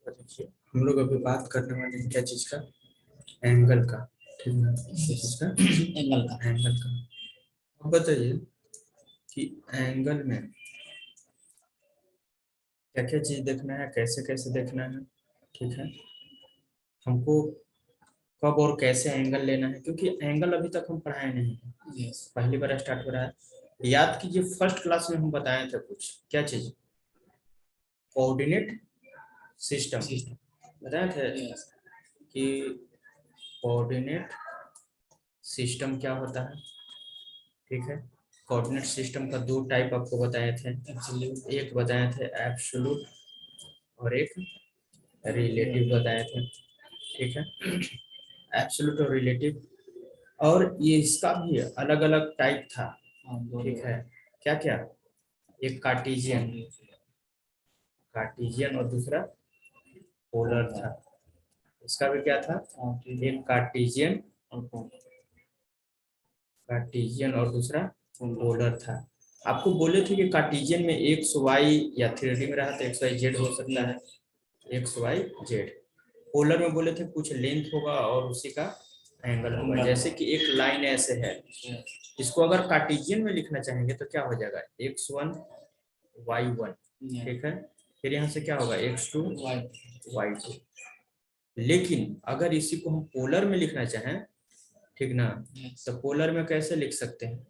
देखिए हम लोग अभी बात करने वाले हैं क्या चीज का, एंगल का। ठीक है, किस चीज का? एंगल का। एंगल का। अब बताइए कि एंगल में क्या क्या चीज देखना है, कैसे कैसे देखना है। ठीक है, हमको कब और कैसे एंगल लेना है, क्योंकि एंगल अभी तक हम पढ़ाए नहीं है, पहली बार स्टार्ट हो रहा है। याद कीजिए फर्स्ट क्लास में हम बताए थे कुछ क्या चीज, कोऑर्डिनेट सिस्टम बताए थे कि कोऑर्डिनेट सिस्टम क्या होता है। ठीक है, कोऑर्डिनेट सिस्टम का दो टाइप आपको बताए थे, एक बताए थे एब्सोल्यूट और एक रिलेटिव बताए थे। ठीक है, एब्सोल्यूट और रिलेटिव, और ये इसका भी अलग अलग टाइप था। ठीक है, क्या क्या, एक कार्टेशियन कार्टेशियन और दूसरा पोलर था। इसका भी क्या था, एक कार्टेशियन और दूसरा पोलर था। आपको बोले थे कि कार्टेशियन में एक्स वाई या थ्री में रहा तो एक्स वाई जेड हो सकता है, एक्स वाई जेड। पोलर में बोले थे कुछ लेंथ होगा और उसी का एंगल होगा। जैसे कि एक लाइन ऐसे है, इसको अगर कार्टेशियन में लिखना चाहेंगे तो क्या हो जाएगा, x1 y1। ठीक है, फिर यहाँ से क्या होगा x2 y2। लेकिन अगर इसी को हम पोलर में लिखना चाहें, ठीक ना, तो पोलर में कैसे लिख सकते हैं,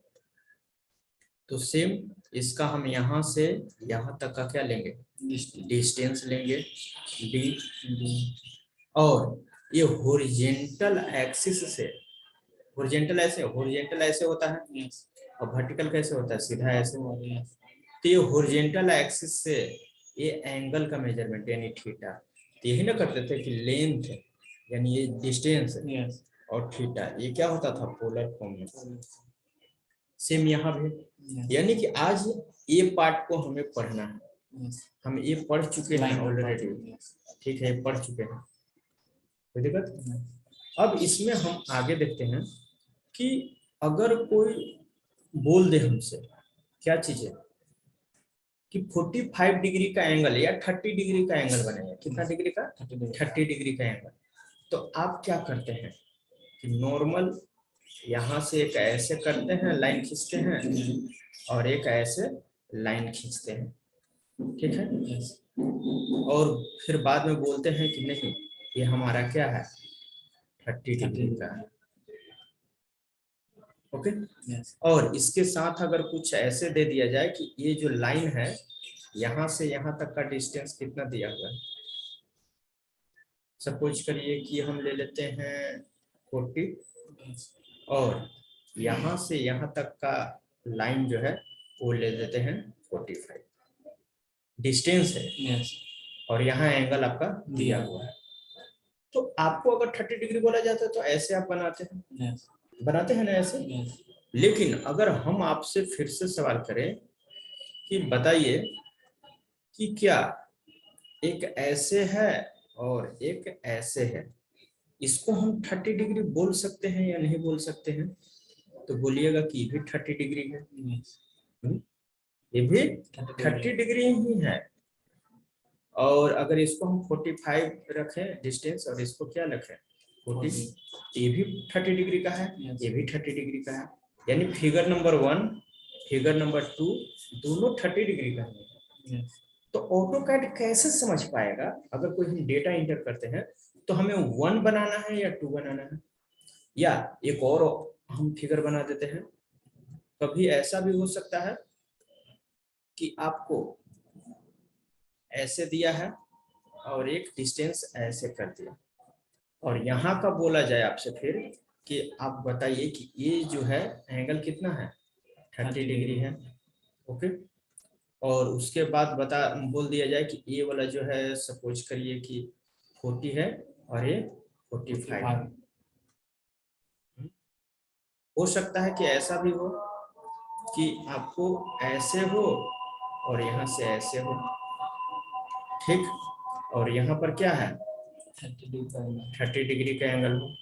तो सेम इसका हम यहाँ से यहाँ तक का क्या लेंगे, डिस्टेंस लेंगे d, और ये हॉरिजॉन्टल एक्सिस से, हॉरिजॉन्टल ऐसे होता है और वर्टिकल कैसे होता है, सीधा ऐसे। तो ये हॉरिजॉन्टल एक्सिस से ये एंगल का मेजरमेंट यानी थीटा, तो यही ना करते थे कि लेंथ यानी ये डिस्टेंस और थीटा, ये क्या होता था पोलर फॉर्म में। सेम यहाँ भी, यानी कि आज ये पार्ट को हमें पढ़ना है, हम ये पढ़ चुके हैं ऑलरेडी। ठीक है, पढ़ चुके हैं, कोई दिक्कत। अब इसमें हम आगे देखते हैं कि अगर कोई बोल दे हमसे क्या चीज है कि 45 डिग्री का एंगल या 30 डिग्री का एंगल बनेगा, कितना डिग्री का, 30 डिग्री का एंगल, तो आप क्या करते हैं कि नॉर्मल यहाँ से एक ऐसे करते हैं, लाइन खींचते हैं, और एक ऐसे लाइन खींचते हैं। ठीक है, और फिर बाद में बोलते हैं कि नहीं ये हमारा क्या है, 30 डिग्री का है। ओके, और इसके साथ अगर कुछ ऐसे दे दिया जाए कि ये जो लाइन है यहाँ से यहाँ तक का डिस्टेंस कितना दिया हुआ है, सपोज करिए कि हम ले लेते हैं 40, और यहाँ से यहाँ तक का लाइन जो है वो ले लेते हैं 45 डिस्टेंस है, और यहाँ एंगल आपका दिया हुआ है। तो आपको अगर 30 डिग्री बोला जाता है तो ऐसे आप बनाते हैं ना ऐसे। लेकिन अगर हम आपसे फिर से सवाल करें कि बताइए कि क्या एक ऐसे है और एक ऐसे है, इसको हम 30 डिग्री बोल सकते हैं या नहीं बोल सकते हैं, तो बोलिएगा कि ये भी 30 डिग्री है। ये भी 30 डिग्री ही है। और अगर इसको हम 45 रखें डिस्टेंस और इसको क्या रखें 40, ये भी 30 डिग्री का है, ये भी 30 डिग्री का है। यानी फिगर नंबर 1 फिगर नंबर 2 दोनों 30 डिग्री का है। तो ऑटोकैड कैसे समझ पाएगा, अगर कोई हम डेटा इंटर करते हैं तो हमें 1 बनाना है या 2 बनाना है, या एक और हम फिगर बना देते हैं। कभी ऐसा भी हो सकता है कि आपको ऐसे दिया है और एक डिस्टेंस ऐसे कर दिया, और यहाँ का बोला जाए आपसे फिर कि आप बताइए कि ये जो है एंगल कितना है, 30 डिग्री है। ओके, और उसके बाद बोल दिया जाए कि ये वाला जो है सपोज करिए कि 40 है और ये 45 है। हो सकता है कि ऐसा भी हो कि आपको ऐसे हो और यहाँ से ऐसे हो, ठीक, और यहाँ पर क्या है 30 डिग्री का एंगल हो,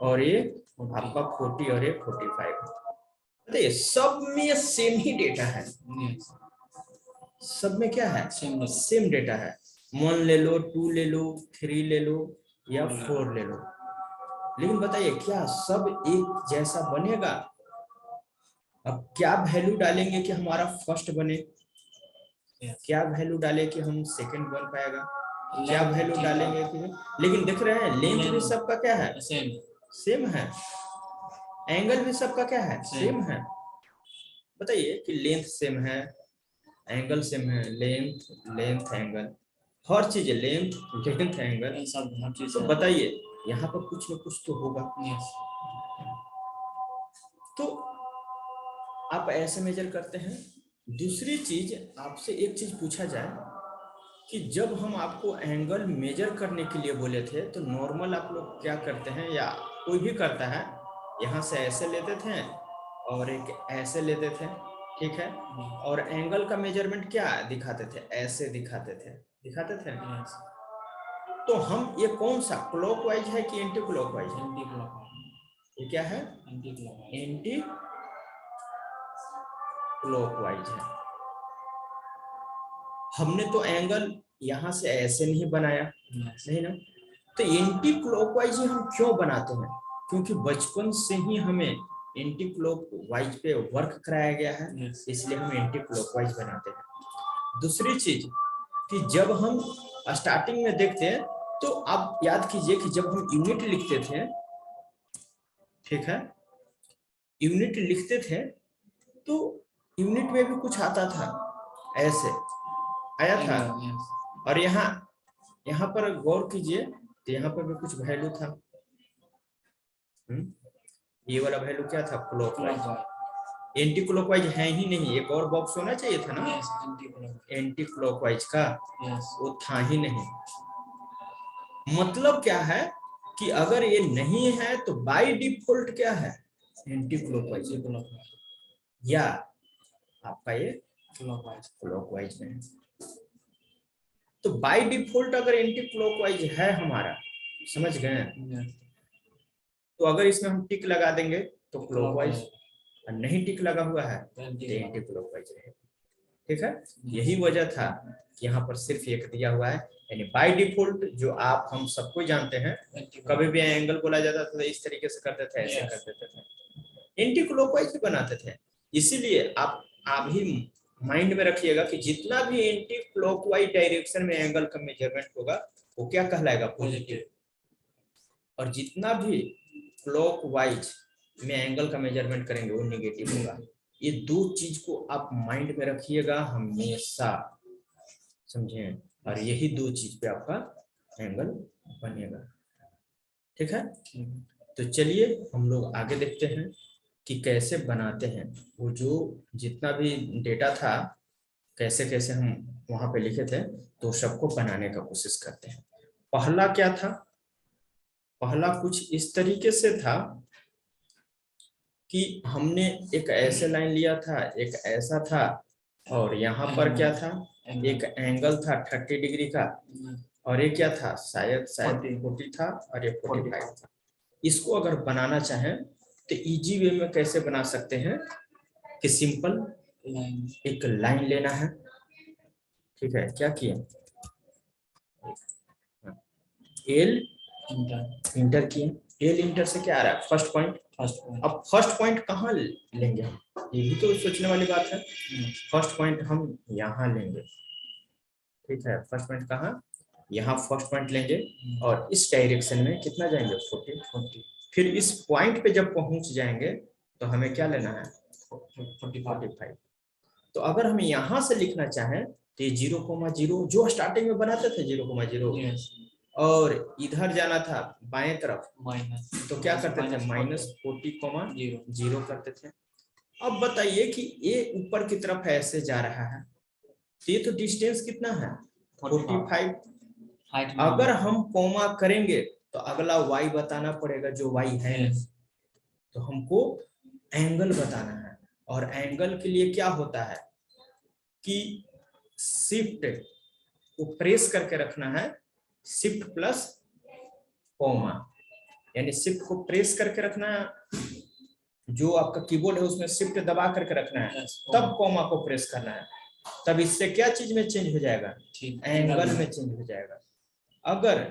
और ये आपका 40 और ये 45। तो सब में सेम ही डेटा है, सब में क्या है सेम डेटा है। 1 ले लो, 2 ले लो, 3 ले लो या 4 ले लो, लेकिन बताइए क्या सब एक जैसा बनेगा? अब क्या वैल्यू डालेंगे कि हमारा फर्स्ट बने, क्या वैल्यू डाले कि हम सेकंड बन पाएगा, क्या वैल्यू डालेंगे कि, लेकिन दिख रहे हैं लेंथ भी सबका क्या है, सेम है, एंगल भी सबका क्या है, सेम है। बताइए कि लेंथ सेम है, एंगल सेम है, लेंथ एंगल हर चीज, लेंथ एंगल सब, तो बताइए यहाँ पर कुछ न कुछ तो होगा। तो आप ऐसे मेजर करते हैं। दूसरी चीज, आपसे एक चीज पूछा जाए कि जब हम आपको एंगल मेजर करने के लिए बोले थे तो नॉर्मल आप लोग क्या करते हैं या कोई भी करता है, यहाँ से ऐसे लेते थे और एक ऐसे लेते थे, ठीक है, और एंगल का मेजरमेंट क्या दिखाते थे, ऐसे दिखाते थे। तो हम ये कौन सा क्लॉकवाइज है कि एंटी क्लॉकवाइज है? ये क्या है? एंटी क्लॉकवाइज है। हमने तो एंगल यहाँ से ऐसे नहीं बनाया, नहीं ना, तो एंटी क्लॉकवाइज हम क्यों बनाते हैं? क्योंकि बचपन से ही हमें एंटी क्लॉकवाइज पे वर्क कराया गया है, इसलिए हम एंटी क्लॉकवाइज बनाते हैं। दूसरी चीज कि जब हम स्टार्टिंग में देखते हैं तो आप याद कीजिए कि जब हम यूनिट लिखते थे, ठीक है, यूनिट लिखते थे तो यूनिट में भी कुछ आता था, ऐसे आया था, और यहाँ पर गौर कीजिए तो यहाँ पर भी कुछ वैल्यू था। ये वाला वैल्यू क्या था? क्लॉकवाइज। एंटी क्लॉकवाइज है ही नहीं, एक और बॉक्स होना चाहिए था ना एंटी क्लॉकवाइज का, वो था ही नहीं। मतलब क्या है कि अगर ये नहीं है तो बाय डिफॉल्ट क्या है? एंटी क्लॉकवाइज, या आपका ये क्लॉकवाइज में। तो बाय डिफॉल्ट अगर एंटी क्लॉकवाइज है हमारा, समझ गए, तो अगर इसमें हम टिक लगा देंगे तो क्लॉकवाइज, और नहीं टिक लगा हुआ है तो एंटी क्लॉकवाइज रहेगा, ठीक है। यही वजह था कि यहाँ पर सिर्फ एक दिया हुआ है, यानी बाय डिफॉल्ट जो आप हम सबको जानते हैं, कभी भी एंगल बोला जाता था तो इस तरीके से करते थे, ऐसे कर देते थे, एंटी क्लॉकवाइज ही बनाते थे। इसीलिए आप ही माइंड में रखिएगा कि जितना भी एंटी क्लॉकवाइज डायरेक्शन में एंगल का मेजरमेंट होगा वो क्या कहलाएगा? पॉजिटिव। और जितना भी क्लॉकवाइज में एंगल का मेजरमेंट करेंगे वो नेगेटिव होगा। ये दो चीज को आप माइंड में रखिएगा हमेशा, समझे, और यही दो चीज पे आपका एंगल बनेगा, ठीक है। तो चलिए हम लोग आगे देखते हैं कि कैसे बनाते हैं। वो जो जितना भी डेटा था कैसे कैसे हम वहां पे लिखे थे, तो सबको बनाने का कोशिश करते हैं। पहला क्या था? पहला कुछ इस तरीके से था कि हमने एक ऐसे लाइन लिया था, एक ऐसा था, और यहाँ पर क्या था? एक एंगल था 30 डिग्री का, और ये क्या था? शायद 40 था और ये 45 था। इसको अगर बनाना चाहें तो इजी वे में कैसे बना सकते हैं कि सिंपल एक लाइन लेना है, ठीक है। क्या किया? एल इंटर किए, एल इंटर से क्या आ रहा है? First point. अब फर्स्ट पॉइंट कहाँ लेंगे हम, ये भी तो सोचने वाली बात है। फर्स्ट पॉइंट हम यहाँ लेंगे, ठीक है। फर्स्ट पॉइंट कहाँ? यहाँ फर्स्ट पॉइंट लेंगे और इस डायरेक्शन में कितना जाएंगे? 40। फिर इस पॉइंट पे जब पहुंच जाएंगे तो हमें क्या लेना है? 45। तो अगर हम यहाँ से लिखना चाहें तो ये 0,0 जो स्टार्टिंग में बनाते थे 0,0, और इधर जाना था बाएं तरफ तो क्या करते थे? -40,0 करते थे। अब बताइए कि ये ऊपर की तरफ ऐसे जा रहा है तो ये तो डिस्टेंस कितना है? 45। अगर हम कॉमा करेंगे तो अगला y बताना पड़ेगा जो y है, तो हमको एंगल बताना है। और एंगल के लिए क्या होता है कि शिफ्ट को प्रेस करके रखना है, शिफ्ट प्लस कॉमा, यानी शिफ्ट को प्रेस करके रखना है, जो आपका कीबोर्ड है उसमें शिफ्ट दबा करके रखना है, तब कॉमा को प्रेस करना है। तब इससे क्या चीज में चेंज हो जाएगा, एंगल में चेंज हो जाएगा। अगर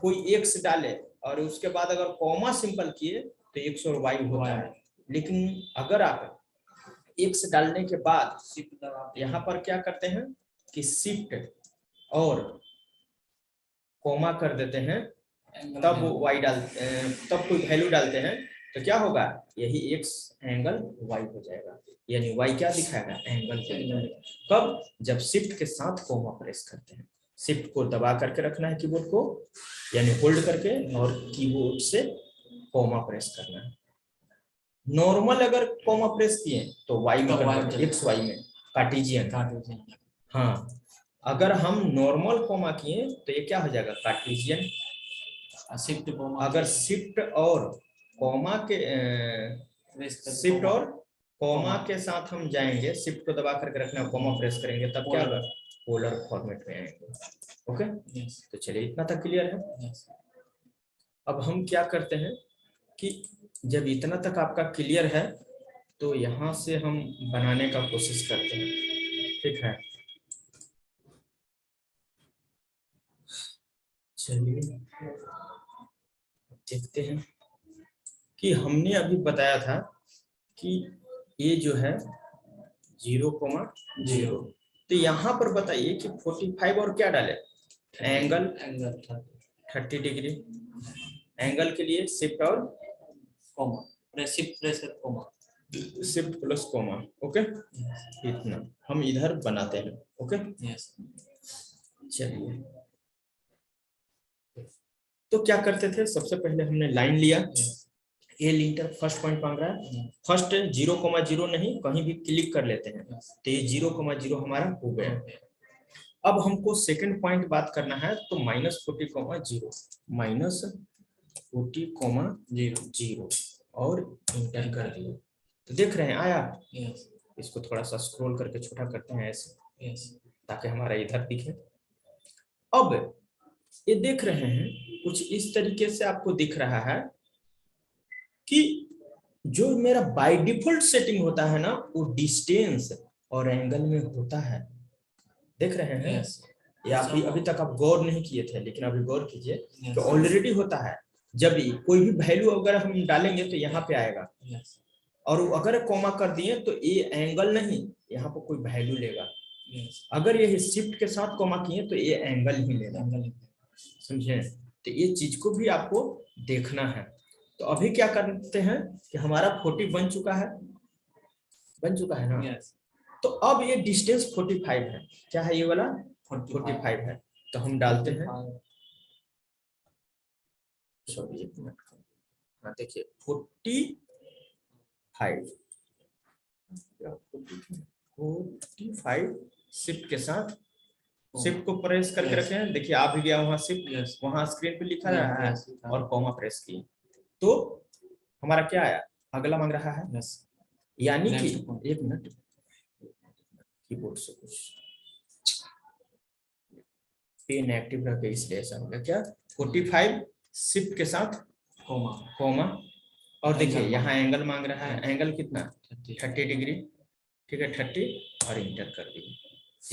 कोई एक्स डाले और उसके बाद अगर कॉमा सिंपल किए तो एक्स और वाई होता है, लेकिन अगर आप एक्स डालने के बाद यहाँ पर क्या करते हैं कि शिफ्ट और कॉमा कर देते हैं, तब वाई तब कोई वैल्यू डालते हैं तो क्या होगा, यही एक्स एंगल वाई हो जाएगा, यानी वाई क्या दिखाएगा, एंगल दिखाएगा। कब, जब शिफ्ट के साथ कॉमा प्रेस करते हैं। शिफ्ट को दबा करके रखना है कीबोर्ड को, यानी होल्ड करके, और कीबोर्ड से कॉमा प्रेस करना है। नॉर्मल अगर कॉमा प्रेस किए तो वाई में, एक्स वाई में कार्टेशियन। हाँ, अगर हम नॉर्मल कॉमा किए तो ये क्या हो जाएगा, कार्टेशियन। शिफ्ट अगर शिफ्ट और कॉमा के शिफ्ट और कॉमा के साथ हम जाएंगे, शिफ्ट को दबा करके रखना, कॉमा प्रेस करेंगे, तब क्या होगा, पोलर फॉर्मेट में आएंगे। ओके, तो चलिए इतना तक क्लियर है। अब हम क्या करते हैं कि जब इतना तक आपका क्लियर है तो यहाँ से हम बनाने का कोशिश करते हैं, ठीक है। चलिए देखते हैं कि हमने अभी बताया था कि ये जो है 0,0, तो यहाँ पर बताइए कि 45 और क्या डाले, एंगल 30 डिग्री। एंगल के लिए शिफ्ट और comma, shift plus comma. Okay, इतना हम इधर बनाते हैं। ओके, चलिए तो क्या करते थे, सबसे पहले हमने लाइन लिया, ए लिंटर फर्स्ट पॉइंट मांग रहा है, फर्स्ट 0,0 नहीं, कहीं भी क्लिक कर लेते हैं तो ये 0,0 हमारा हो गया। अब हमको सेकंड पॉइंट बात करना है, तो -40,0 -40,0 और इंटर कर दिए, तो देख रहे हैं आया। इसको थोड़ा सा स्क्रॉल करके छोटा करते हैं ऐसे, ताकि हमारा इधर दिखे। अब ये देख रहे हैं कुछ इस तरीके से आपको दिख रहा है कि जो मेरा बाय डिफॉल्ट सेटिंग होता है ना, वो डिस्टेंस और एंगल में होता है। देख रहे हैं, ये अभी तक आप गौर नहीं किए थे, लेकिन अभी गौर कीजिए कि ऑलरेडी होता है। जब कोई भी वैल्यू अगर हम डालेंगे तो यहाँ पे आएगा, और अगर कॉमा कर दिए तो ये एंगल नहीं, यहाँ पर कोई वैल्यू लेगा। अगर ये शिफ्ट के साथ कॉमा किए तो ये एंगल ही लेगा, समझे। तो ये चीज को भी आपको देखना है। तो अभी क्या करते हैं कि हमारा 40 बन चुका है ना। तो अब ये डिस्टेंस 45 है, क्या है ये वाला 45 है, तो हम डालते हैं, सॉरी एक मिनट, हाँ देखिए 45 शिफ्ट के साथ, शिफ्ट को प्रेस करके रखे हैं, देखिए आ भी गया वहां शिफ्ट, वहां स्क्रीन पे लिखा रहा है, और कॉमा प्रेस किए तो हमारा क्या आया, अगला मांग रहा है। यानी कि एक मिनट, कीबोर्ड से कुछ पेन एक्टिव रह गया इसलिए ऐसा हो गया। क्या 45 शिफ्ट के साथ कॉमा, और देखिए यहाँ एंगल मांग रहा है, एंगल कितना 30 डिग्री, ठीक है 30, और इंटर कर दिए,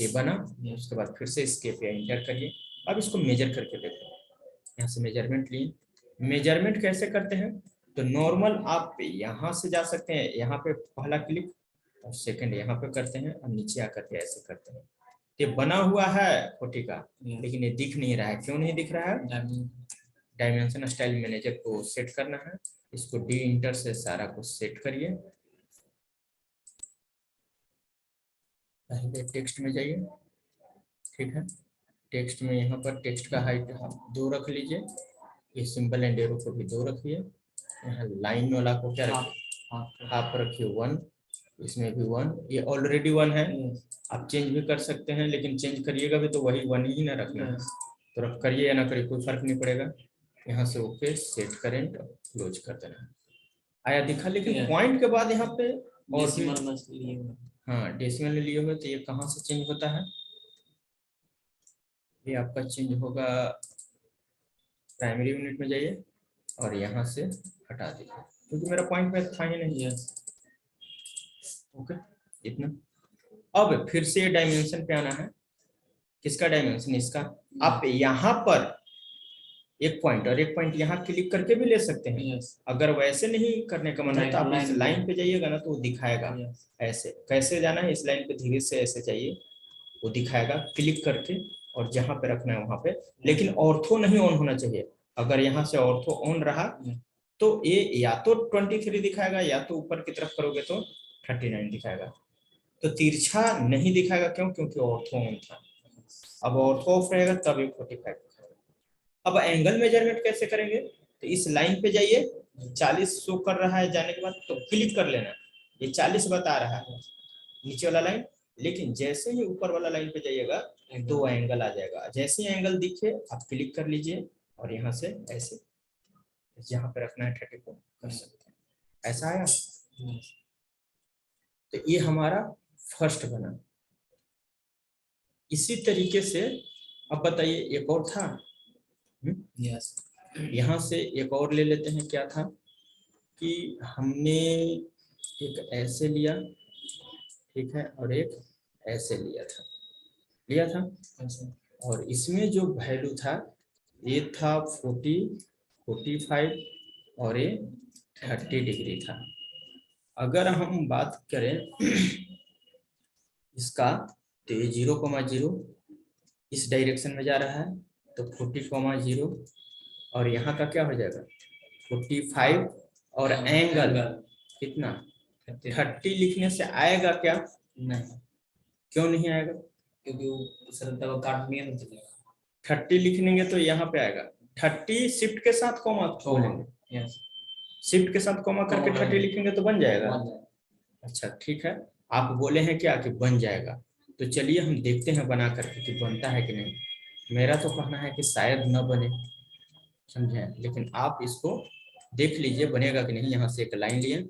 ये बना। उसके बाद फिर से एस्केप या इंटर करिए। अब इसको मेजर करके देखो, यहाँ से मेजरमेंट लिए। मेजरमेंट कैसे करते हैं, तो नॉर्मल आप यहाँ से जा सकते हैं, यहाँ पे पहला क्लिक और सेकंड यहाँ पे करते हैं, और नीचे आकर के ऐसे करते हैं। ये बना हुआ है 40 का, लेकिन ये दिख नहीं रहा है। क्यों नहीं दिख रहा है, डायमेंशन स्टाइल मैनेजर को सेट करना है। इसको डी इंटर से सारा कुछ सेट करिए। पहले टेक्स्ट में जाइए, ठीक है। टेक्स्ट में यहाँ पर टेक्स्ट का हाइट 2 रख लीजिए, ये सिंबल एंड एरो को भी 2 रखिए। यहाँ लाइन वाला को क्या रखिए, हाफ रखिए 1, इसमें भी 1, ये ऑलरेडी 1 है। आप चेंज भी कर सकते हैं, लेकिन चेंज करिएगा भी तो वही 1 ही ना रखना है, तो रख करिए या ना करिए कोई फर्क नहीं पड़ेगा। यहाँ से ओके, सेट करेंट, क्लोज कर देना। आया दिखा, लेकिन पॉइंट के बाद यहाँ पे और भी, हाँ डेसिमल लिए हुए, तो ये कहाँ से चेंज होता है, ये आपका चेंज होगा प्राइमरी यूनिट में जाइए और यहाँ से हटा दीजिए, क्योंकि मेरा पॉइंट में था ही नहीं। ओके, इतना। अब फिर से डायमेंशन पे आना है, किसका डायमेंशन, इसका। आप यहाँ पर एक पॉइंट और एक पॉइंट यहाँ क्लिक करके भी ले सकते हैं। अगर वैसे नहीं करने का मन है तो आप इस लाइन पे जाइएगा ना तो वो दिखाएगा। ऐसे कैसे जाना है, इस लाइन पे धीरे से ऐसे चाहिए, वो दिखाएगा क्लिक करके, और जहाँ पे रखना है वहां पे। लेकिन ऑर्थो नहीं ऑन होना चाहिए। अगर यहाँ से ऑर्थो ऑन रहा तो ये या तो 23 दिखाएगा, या तो ऊपर की तरफ करोगे तो 39 दिखाएगा। तो तिरछा नहीं दिखाएगा, क्यों, क्योंकि ऑर्थो ऑन था। अब ऑर्थो ऑफ रहेगा तब ये 45 दिखाएगा। अब एंगल मेजरमेंट कैसे करेंगे, तो इस लाइन पे जाइए, 40 शो कर रहा है, जाने के बाद तो क्लिक कर लेना, ये 40 बता रहा है नीचे वाला लाइन। लेकिन जैसे ही ऊपर वाला लाइन पे जाइएगा तो एंगल आ जाएगा। जैसे ही एंगल दिखे आप क्लिक कर लीजिए, और यहाँ से ऐसे जहाँ पे रखना है 34 कर सकते हैं। ऐसा आया। तो ये हमारा फर्स्ट बना। इसी तरीके से अब बताइए एक और था। यस, यहाँ से एक और ले लेते हैं। क्या था कि हमने एक ऐसे लिया, ठीक है, और एक ऐसे लिया था। और इसमें जो वैल्यू था ये था 40, 45 और ये 30 डिग्री था। अगर हम बात करें इसका तो ये 0,0 इस डायरेक्शन में जा रहा है, तो 40,0 और यहाँ का क्या हो जाएगा 45 और एंगल कितना 30 लिखने से आएगा क्या, नहीं। क्यों नहीं आएगा, क्योंकि वो सरलता को काटनी है, 30 लिखेंगे तो यहाँ पे आएगा 30, शिफ्ट के साथ कॉमा खोलेंगे, शिफ्ट के साथ कॉमा करके 30 लिखेंगे तो बन जाएगा। अच्छा ठीक है, आप बोले हैं क्या कि बन जाएगा, तो चलिए हम देखते हैं बना करके कि बनता है कि नहीं। मेरा तो कहना है कि शायद न बने, समझे, लेकिन आप इसको देख लीजिए बनेगा कि नहीं। यहाँ से एक लाइन लिए,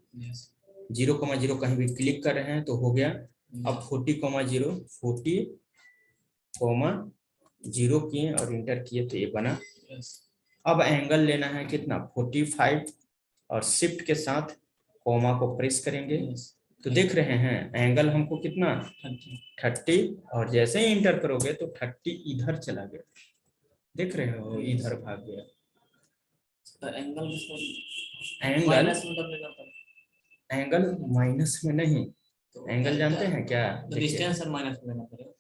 0,0 कहीं भी क्लिक कर रहे हैं तो हो गया। अब 40,0 40,0 किए और इंटर किए तो ये बना। अब एंगल लेना है कितना 45 और शिफ्ट के साथ कॉमा को प्रेस करेंगे तो देख रहे हैं एंगल हमको कितना 30, और जैसे ही इंटर करोगे तो 30 इधर चला गया, देख रहे हो इधर भाग गया। तो एंगल माइनस में नहीं, तो एंगल जानते हैं क्या, डिस्टेंस और माइनस में लेना पड़ेगा।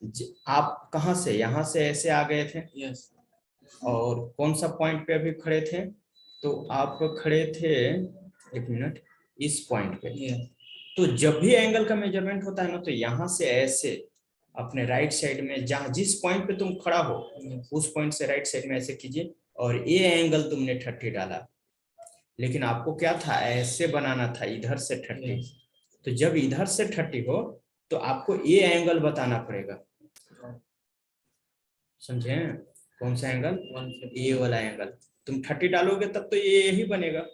आप कहाँ से, यहाँ से ऐसे आ गए थे, यस, और कौन सा पॉइंट पे अभी खड़े थे, तो आप खड़े थे, एक मिनट, इस पॉइंट पे। तो जब भी एंगल का मेजरमेंट होता है ना तो यहाँ से ऐसे अपने राइट साइड में, जहाँ जिस पॉइंट पे तुम खड़ा हो उस पॉइंट से राइट साइड में ऐसे कीजिए, और ये एंगल तुमने 30 डाला, लेकिन आपको क्या था ऐसे बनाना था, इधर से 30। तो जब इधर से 30 हो तो आपको ये एंगल बताना पड़ेगा, समझे, कौन सा एंगल, ये वाला एंगल। तुम 30 डालोगे तब तो ये यही बनेगा।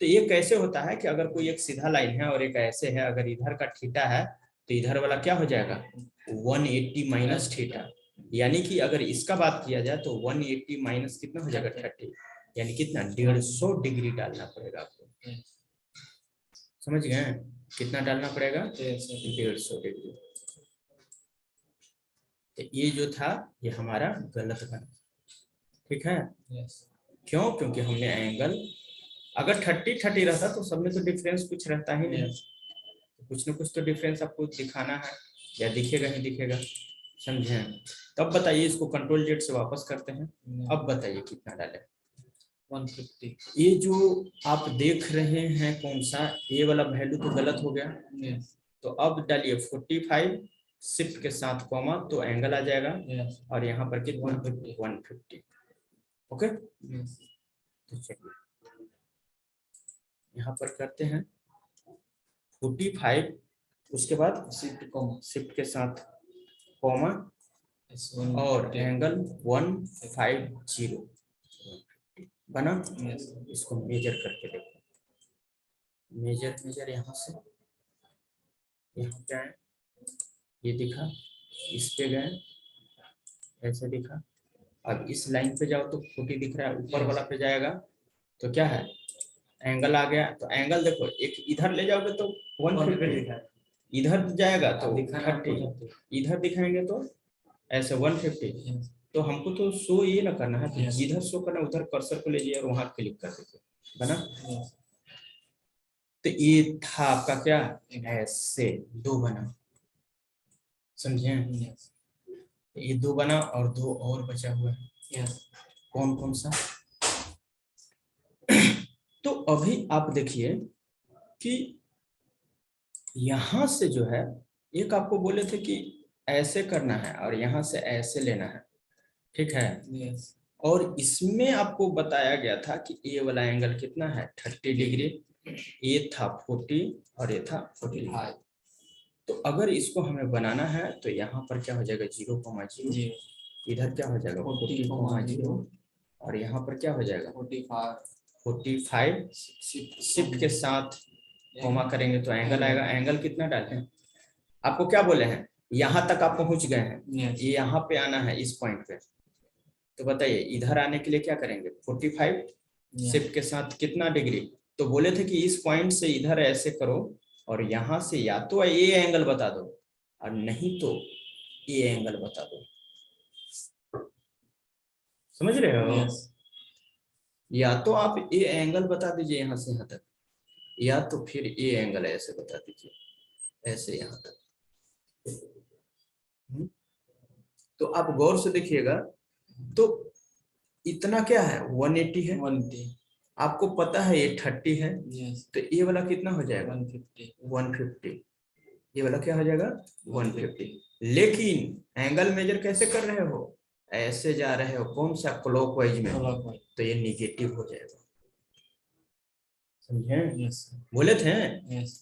तो ये कैसे होता है कि अगर कोई एक सीधा लाइन है और एक ऐसे है, अगर इधर का थीटा है तो इधर वाला क्या हो जाएगा 180 माइनस थीटा, यानी कि अगर इसका बात किया जाए तो 180 माइनस कितना हो जाएगा 30, यानी कितना 150 डिग्री डालना पड़ेगा आपको, समझ गए, कितना डालना पड़ेगा 150 डिग्री। तो ये जो था ये हमारा गलत बना, ठीक है। क्यों, क्योंकि हमने एंगल, अगर 30-30 रहता तो सब में तो डिफरेंस कुछ रहता ही नहीं, तो कुछ ना कुछ तो डिफरेंस आपको दिखाना है, या दिखेगा ही दिखेगा, समझे। तब बताइए, इसको कंट्रोल जेड से वापस करते हैं। अब बताइए कितना डाले 150। ये जो आप देख रहे हैं कौन सा, ये वाला वैल्यू तो गलत हो गया, तो अब डालिए 45 शिफ्ट के साथ कॉमा तो एंगल आ जाएगा, और यहाँ पर कितना 150। ओके, तो चलिए यहाँ पर करते हैं 45, उसके बाद शिफ्ट के साथ कॉमा और एंगल 150 बना। इसको मेजर करके देखो, मेजर यहाँ से यहाँ पे आए, ये दिखा, इस पे गए ऐसे दिखा, अब इस लाइन पे जाओ तो 40 दिख रहा है, ऊपर वाला पे जाएगा तो क्या है एंगल आ गया। तो एंगल देखो, एक इधर ले जाओगे तो 150 दिखा है, इधर जाएगा तो 30, इधर दिखाएंगे तो ऐसे 150। तो हमको तो शो ये ना करना है, तो जिधर शो करना उधर कर्सर को ले जाइए और वहां क्लिक कर दीजिए, बना। तो ये था आपका क्या, ऐसे 2 बना, समझे। ये 2 बना और 2 और बचा हुआ है, कौन कौन सा। तो अभी आप देखिए कि यहां से जो है, एक आपको बोले थे कि ऐसे करना है और यहां से ऐसे लेना है, ठीक है। और इसमें आपको बताया गया था कि ये वाला एंगल कितना है, 30 डिग्री, ये था 40 और ये था 45। तो अगर इसको हमें बनाना है तो यहाँ पर क्या हो जाएगा, 0,0, इधर क्या हो जाएगा 40,0 और यहाँ पर क्या हो जाएगा 45। शिफ्ट के साथ कोमा करेंगे तो एंगल आएगा। एंगल कितना डाले हैं, आपको क्या बोले हैं, यहाँ तक आप पहुंच गए हैं, ये यहाँ पे आना है इस पॉइंट पे। तो बताइए इधर आने के लिए क्या करेंगे, 45 शिफ्ट के साथ कितना डिग्री। तो बोले थे कि इस पॉइंट से इधर ऐसे करो और यहाँ से या तो ये एंगल बता दो और नहीं तो ये एंगल बता दो, समझ रहे हो। या तो आप ये एंगल बता दीजिए यहाँ से यहाँ तक, या तो फिर ये एंगल ऐसे बता दीजिए, ऐसे यहाँ तक। तो आप गौर से देखिएगा, तो इतना क्या है 180 है, 180 आपको पता है ये 30 है, तो ये वाला कितना हो जाएगा 150। ये वाला क्या हो जाएगा 150। लेकिन एंगल मेजर कैसे कर रहे हो, ऐसे जा रहे हो, कौन सा क्लॉकवाइज में, तो ये निगेटिव हो जाएगा, समझे। बोले थे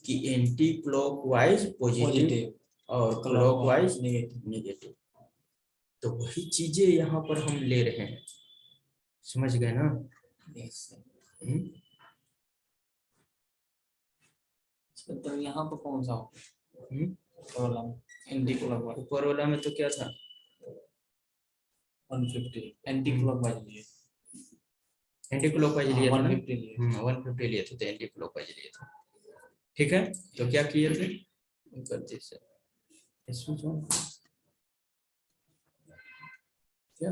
कि एंटी क्लॉकवाइज पॉजिटिव और क्लॉकवाइज नेगेटिव। तो वही चीजें यहाँ पर हम ले रहे हैं, समझ गए ना। तो यहाँ पर कौन सा ऊपर वाला में तो क्या था 150 एंटी क्लॉकवाइज एंटी क्लॉकवाइज लिया था ना, 150 लिए थे, तो एंटी क्लॉकवाइज लिए थे, ठीक है। तो क्या किए थे, गलती से इसमें क्या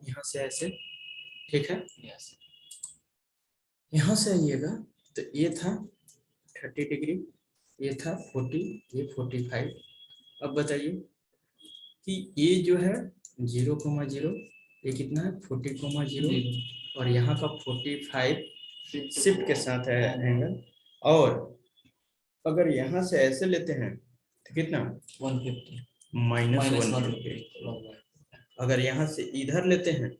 यहाँ से ऐसे, ठीक है। यहाँ से आइएगा तो ये था 30 डिग्री, ये था 40, ये 45। अब बताइए कि ये जो है 0,0, ये कितना है 40,0 और यहाँ का 45 शिफ्ट के साथ है एंगल। और अगर यहाँ से ऐसे लेते हैं तो कितना 150 -150। अगर यहाँ से इधर लेते हैं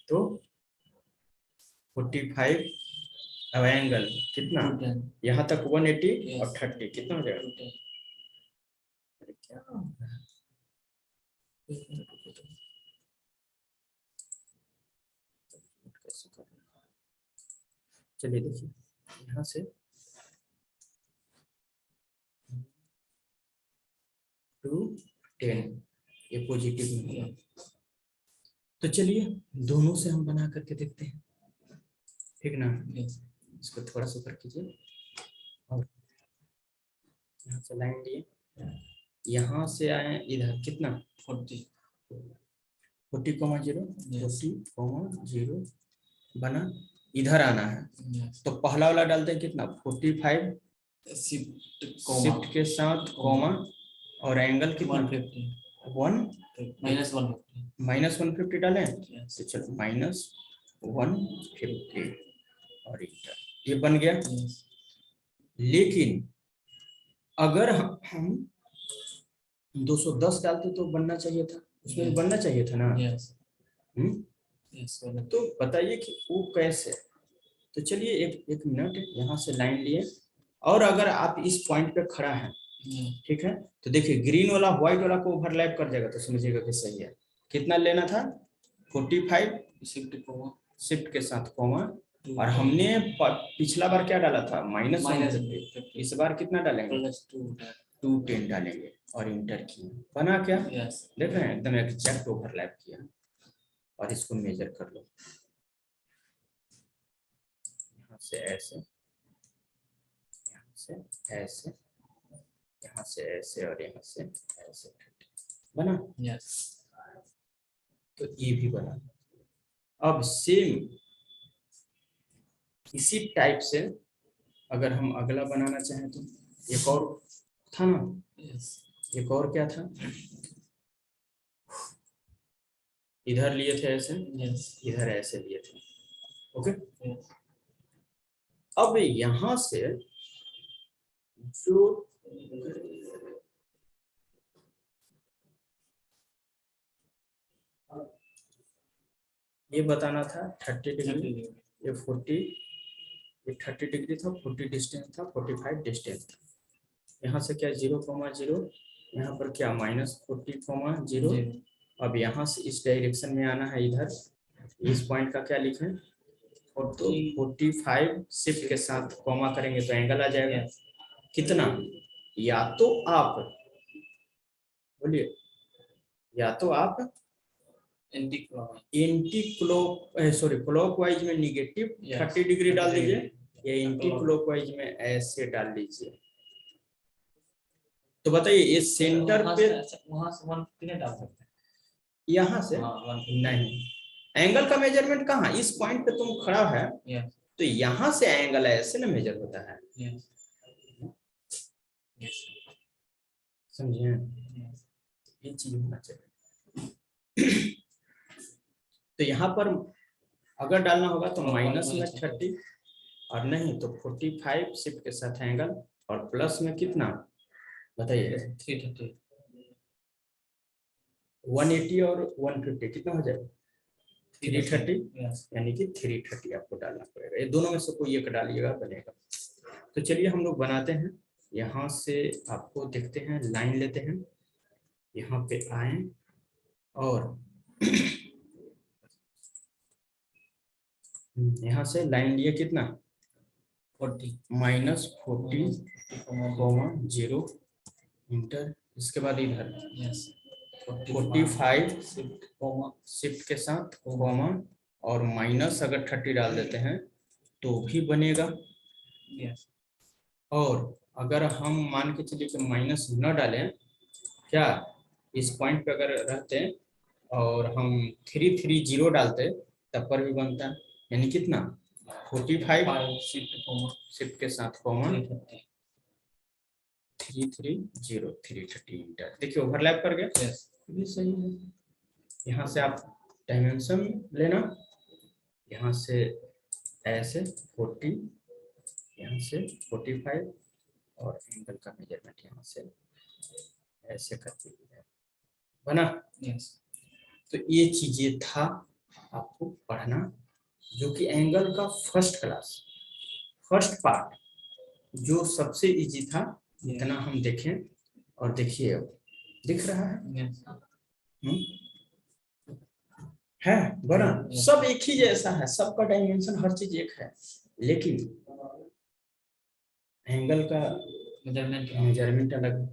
तो 45 अब एंगल कितना, यहाँ तक 180 और 30 कितना हो जाएगा। क्या चलिए देखिए यहाँ से 210 ये पॉजिटिव में होगा। तो चलिए दोनों से हम बना करके देखते हैं, ठीक ना। इसको थोड़ा सा ऊपर कीजिए और यहाँ से लाइन लिए, यहाँ से आए इधर कितना 40,0 बना, इधर आना है। तो पहला वाला डालते हैं कितना 45 शिफ्ट के साथ कॉमा और एंगल कितना 150 डालें। तो चलो -150 और ये बन गया। लेकिन अगर हम 210 डालते तो बनना चाहिए था, उसमें बनना चाहिए था ना। तो बताइए कि वो कैसे। तो चलिए एक मिनट यहाँ से लाइन लिए, और अगर आप इस पॉइंट पे खड़ा है, ठीक है, तो देखिए ग्रीन वाला व्हाइट वाला को ओवरलैप कर जाएगा, तो समझिएगा कि सही है। कितना लेना था 45 शिफ्ट के साथ कॉमा, और हमने पिछला बार क्या डाला था -150, इस बार कितना डालेंगे 210 डालेंगे और इंटर किए, बना क्या? यस देख रहे हैं एकदम एग्जैक्ट ओवरलैप किया। और इसको मेजर कर लो, यहाँ से ऐसे, यहाँ से ऐसे, यहाँ से ऐसे और यहाँ से ऐसे, बना? यस तो ये भी बना। अब सेम इसी टाइप से अगर हम अगला बनाना चाहें तो एक और था ना, यस एक और क्या था, इधर लिए थे ऐसे, यस इधर ऐसे लिए थे, ओके। यस अब यहां से जो ये बताना था 30 डिग्री, ये 40, ये 30 डिग्री था, 40 डिस्टेंस था, 45 डिस्टेंस था। यहाँ से क्या 0,0, यहाँ पर क्या -40,0। अब यहाँ से इस डायरेक्शन में आना है इधर, इस पॉइंट का क्या लिखें, तो 45 शिफ्ट के साथ कॉमा करेंगे तो एंगल आ जाएगा कितना, या तो आप बोलिए, या तो आप एंटी क्लॉकवाइज में निगेटिव 30 डिग्री डाल दीजिए, या एंटी क्लॉकवाइज में ऐसे डाल दीजिए। तो बताइए ये सेंटर पे वहां से 150 नहीं डाल सकते, यहाँ से नहीं, एंगल का मेजरमेंट कहाँ, इस पॉइंट पे तुम खड़ा है तो यहाँ से एंगल ऐसे ना मेजर होता है, समझे? ये चीज होना चाहिए। तो यहाँ पर अगर डालना होगा तो माइनस में 30 और नहीं तो 45 शिफ्ट के साथ एंगल, और प्लस में कितना बताइए, 330 180 और 150 कितना हो जाएगा, 330, यानी कि 330 आपको डालना पड़ेगा, ये दोनों में से कोई एक डालिएगा बनेगा। तो चलिए हम लोग बनाते हैं, यहाँ से आपको देखते हैं, लाइन लेते हैं, यहाँ पे आए और यहाँ से लाइन लिए कितना 40 -40,0 इंटर, इसके बाद इधर 45 शिफ्ट के साथ कॉमा और माइनस अगर 30 डाल देते हैं तो भी बनेगा। और अगर हम मान के चलिए कि माइनस न डालें, क्या इस पॉइंट पे अगर रहते हैं और हम 330 डालते तब पर भी बनता है, यानी कितना 45 शिफ्ट के साथ कॉमा 330 इंटर, देखिए ओवरलैप कर गया, ये सही है। यहाँ से आप डायमेंशन लेना, यहाँ से ऐसे 40, यहाँ से 45 और एंगल का मेजरमेंट यहाँ से ऐसे करके बना। तो ये चीजें था आपको पढ़ना, जो कि एंगल का फर्स्ट पार्ट जो सबसे इजी था, इतना हम देखें और देखिए अब दिख रहा है है बना, सब एक ही जैसा है, सबका डायमेंशन हर चीज एक है, लेकिन एंगल का मेजरमेंट अलग,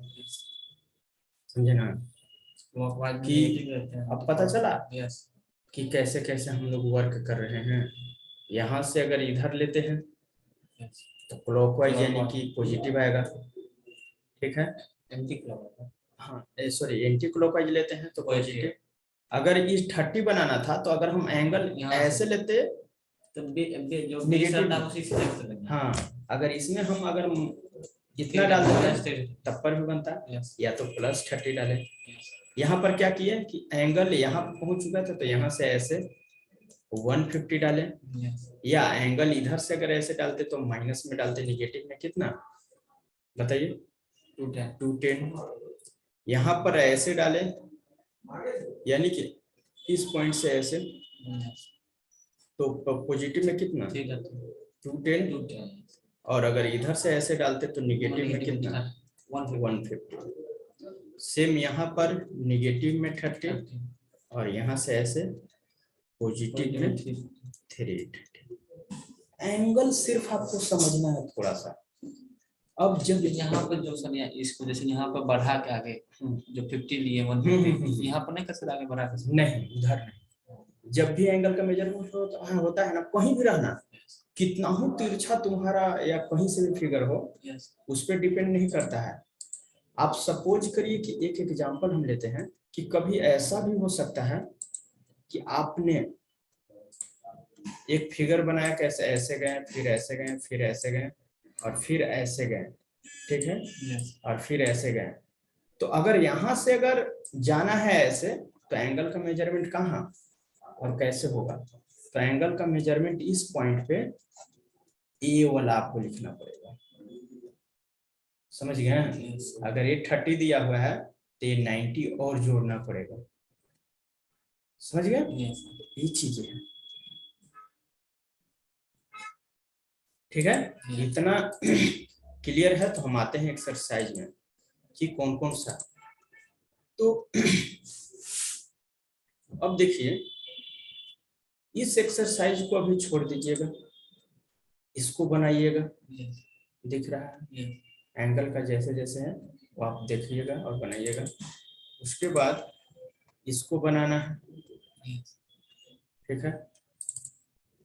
समझे ना? कि अब पता चला कि कैसे कैसे हम लोग वर्क कर रहे हैं। यहाँ से अगर इधर लेते हैं तो क्लॉकवाइज यानी कि पॉजिटिव आएगा, ठीक है, हाँ सॉरी एंटी क्लॉकवाइज लेते हैं तो पॉजिटिव। अगर इस 30 बनाना था तो अगर हम एंगल ऐसे लेते तो नेगेटिव, हाँ अगर इसमें हम अगर इतना डाल देते तब पर भी बनता, या तो +30 डाले। यहाँ पर क्या किए कि एंगल यहाँ पहुंच चुका था तो यहाँ से ऐसे 150 डाले, या एंगल इधर से अगर ऐसे डालते तो माइनस में डालते, निगेटिव में कितना बताइए 210। यहाँ पर ऐसे डाले यानी कि इस पॉइंट से ऐसे, तो पॉजिटिव में कितना 210, और अगर इधर से ऐसे डालते तो निगेटिव में कितना 150। सेम यहाँ पर निगेटिव में 30 और यहाँ से ऐसे पॉजिटिव में 330। एंगल सिर्फ आपको समझना है थोड़ा सा, अब जब यहाँ पर जो सर इसको जैसे यहाँ पर बढ़ा के आगे जो 50 लिए 150 यहाँ पर नहीं कर सकते आगे बढ़ा कर सकते? नहीं, उधर नहीं। जब भी एंगल का मेजरमेंट होता है ना, कहीं भी रहना, कितना हो तिरछा तुम्हारा या कहीं से भी फिगर हो, उस पर डिपेंड नहीं करता है। आप सपोज करिए कि एक एग्जांपल हम लेते हैं कि कभी ऐसा भी हो सकता है कि आपने एक फिगर बनाया, कैसे ऐसे गए, फिर ऐसे गए, फिर ऐसे गए, और फिर ऐसे गए, ठीक है, और फिर ऐसे गए। तो अगर यहाँ से अगर जाना है ऐसे, तो एंगल का मेजरमेंट कहाँ और कैसे होगा? तो एंगल का मेजरमेंट इस पॉइंट पे ए वाला आपको लिखना पड़ेगा। समझ गए? अगर ये 30 दिया हुआ है तो ये 90 और जोड़ना पड़ेगा। समझ गए? ये चीजें है, ठीक है। इतना क्लियर है। तो हम आते हैं एक्सरसाइज में कि कौन कौन सा। तो अब देखिए, इस एक्सरसाइज को अभी छोड़ दीजिएगा, इसको बनाइएगा। दिख रहा है एंगल का जैसे जैसे है वो आप देखिएगा और बनाइएगा। उसके बाद इसको बनाना है, ठीक है।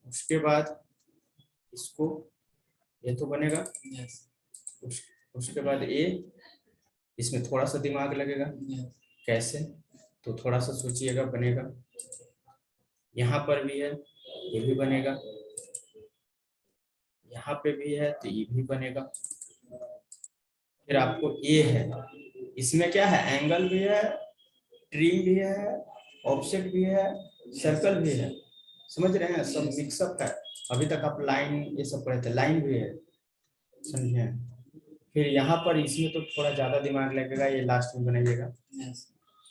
उसके बाद इसको, ये तो बनेगा। उसके बाद ए, इसमें थोड़ा सा दिमाग लगेगा। कैसे? तो थोड़ा सा सोचिएगा, बनेगा। यहाँ पर भी है, ये भी बनेगा। यहाँ पे भी है तो ये भी बनेगा। फिर आपको ए है, इसमें क्या है? एंगल भी है, ट्रिम भी है, ऑफसेट भी है, सर्कल भी है। समझ रहे हैं? सब मिक्सअप है। अभी तक आप लाइन ये सब पढ़े थे, लाइन भी है, समझे? फिर यहाँ पर इसमें तो थोड़ा ज्यादा दिमाग लगेगा, ये लास्ट में बनाइएगा।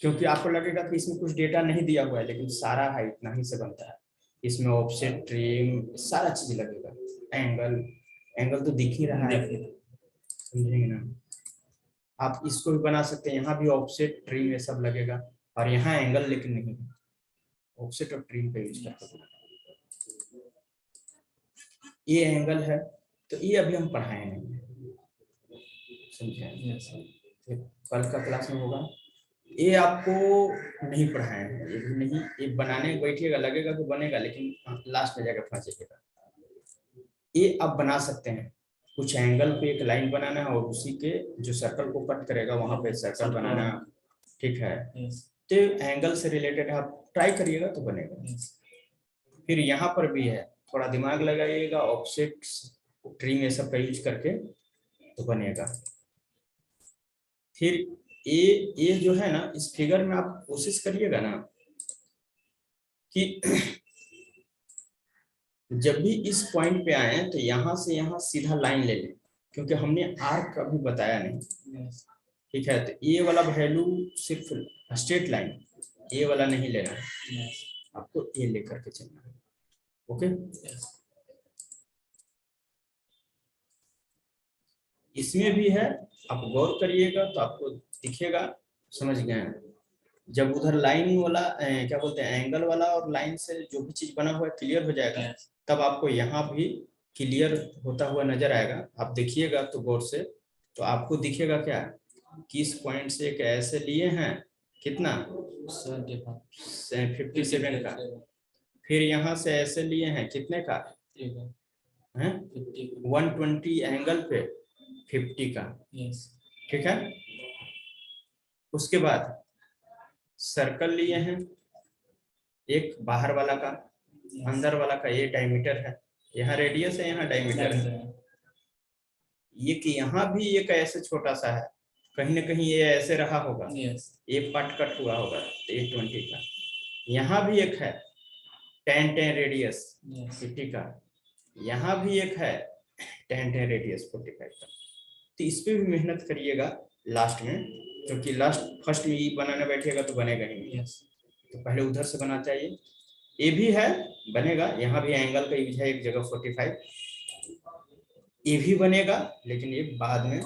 क्योंकि आपको लगेगा कि इसमें कुछ डेटा नहीं दिया हुआ है, लेकिन सारा है, इतना ही से बनता है। इसमें ऑफसेट, ट्रिम, सारा चीज लगेगा। एंगल, एंगल तो दिख ही रहा है, समझेंगे ना? आप इसको भी बना सकते हैं, यहाँ भी ऑफसेट, ट्रिम ये सब लगेगा, और यहाँ एंगल लेकिन नहीं, ऑफसेट और ट्रिम का यूज करते हैं। ये एंगल है, तो ये अभी हम पढ़ाए नहीं, समझे? कल का क्लास में होगा। ये आपको नहीं पढ़ाए हैं, ये भी नहीं। ये बनाने बैठिएगा, लगेगा कि बनेगा, लेकिन लास्ट में जाकर फंसेगा। ये आप बना सकते हैं, कुछ एंगल पे एक लाइन बनाना है और उसी के जो सर्कल को कट करेगा वहां पे सर्कल बनाना, ठीक है। तो एंगल से रिलेटेड आप ट्राई करिएगा तो बनेगा। फिर यहाँ पर भी है, थोड़ा दिमाग लगाइएगा, ऑफसेट, ट्रिम ये सब का यूज करके तो बनेगा। फिर ये जो है ना, इस फिगर में आप कोशिश करिएगा ना कि जब भी इस पॉइंट पे आए तो यहाँ से यहाँ सीधा लाइन ले लें, क्योंकि हमने आर्क अभी बताया नहीं, ठीक है। तो ये वाला वैल्यू सिर्फ स्ट्रेट लाइन, ये वाला नहीं लेना है, आपको ये लेकर के चलना है। ओके, इसमें भी है, आप गौर करिएगा तो आपको दिखेगा। समझ गए? जब उधर लाइन वाला क्या बोलते हैं, एंगल वाला और लाइन से जो भी चीज बना हुआ है क्लियर हो जाएगा, तब आपको यहाँ भी क्लियर होता हुआ नजर आएगा। आप देखिएगा तो गौर से, तो आपको दिखेगा क्या कि इस पॉइंट से एक ऐसे लिए हैं, कितना 57 का। फिर यहाँ से ऐसे लिए हैं कितने का है, 120 एंगल पे 50 का, ठीक है। उसके बाद सर्कल लिए हैं, एक बाहर वाला का, अंदर वाला का, ये डायमीटर है, यहाँ रेडियस है, यहाँ डायमीटर है। ये कि यहाँ भी एक ऐसे छोटा सा है, कहीं ना कहीं ये ऐसे रहा होगा, ये कट हुआ होगा, तो ये 20 का। यहाँ भी एक है 10 रेडियस 50 का, यहाँ भी एक है 10 रेडियस 45 का। तो इस पे भी मेहनत करिएगा लास्ट में, क्योंकि लास्ट फर्स्ट में ये बनाने बैठिएगा तो बनेगा नहीं। तो पहले उधर से बनाना चाहिए। ये भी है, बनेगा। यहाँ भी एंगल का यूज है, एक जगह 45, ये भी बनेगा, लेकिन ये बाद में,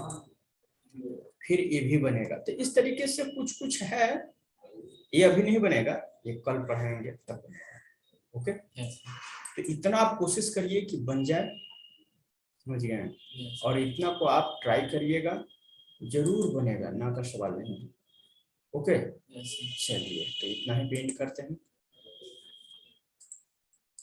फिर ये भी बनेगा। तो इस तरीके से कुछ कुछ है, ये अभी नहीं बनेगा, ये कल पढ़ाएंगे तब बनेगा। ओके, तो इतना आप कोशिश करिए कि बन जाए। समझ गए? Yes. और इतना को आप ट्राई करिएगा, जरूर बनेगा, ना का सवाल नहीं। Okay Yes. चलिए, तो इतना ही पेंट करते हैं।